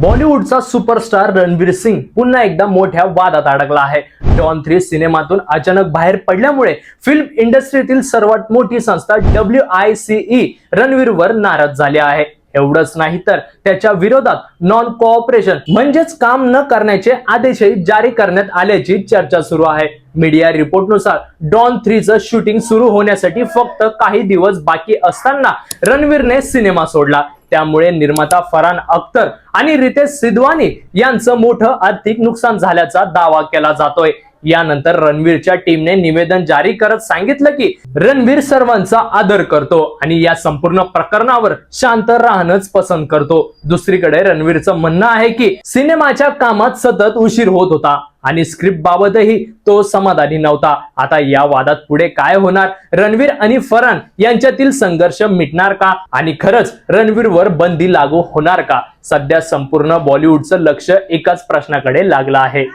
बॉलिवूडचा superstar Ranveer Singh पुन्हा एकदा मोठ्या वादात अडकला आहे। डॉन 3 सिनेमातून अचानक बाहेर पडल्यामुळे फिल्म इंडस्ट्रीतील सर्वात मोठी संस्था WICE रणवीरवर नाराज झाली आहे। एवढंच नाही तर त्याच्या विरोधात नॉन कोऑपरेशन म्हणजेच काम न करण्याचे आदेशही जारी करण्यात आल्याची चर्चा सुरू आहे। मीडिया रिपोर्टनुसार डॉन 3 चं शूटिंग सुरू होण्यासाठी फक्त काही दिवस बाकी असताना रणवीरने सिनेमा सोडला। त्यामुळे निर्माता फरहान अख्तर आणि रितेश सिधवानी यांचं मोठं आर्थिक नुकसान झाल्याचा दावा केला जातोय। यानंतर रणवीरच्या टीमने निवेदन जारी करत सांगितलं की रणवीर सर्वांचा आदर करतो आणि या संपूर्ण प्रकरणावर शांत राहणंच पसंत करतो। दुसरीकडे रणवीरचं म्हणणं आहे की सिनेमाच्या कामात सतत उशीर होत होता आणि स्क्रिप्ट बाबतही तो समाधानी नव्हता। आता या वादात पुढे काय होणार? रणवीर आणि फरहान यांच्यातील संघर्ष मिटणार का आणि खरंच रणवीरवर बंदी लागू होणार का? सध्या संपूर्ण बॉलिवूडचं लक्ष एकाच प्रश्नाकडे लागलं आहे।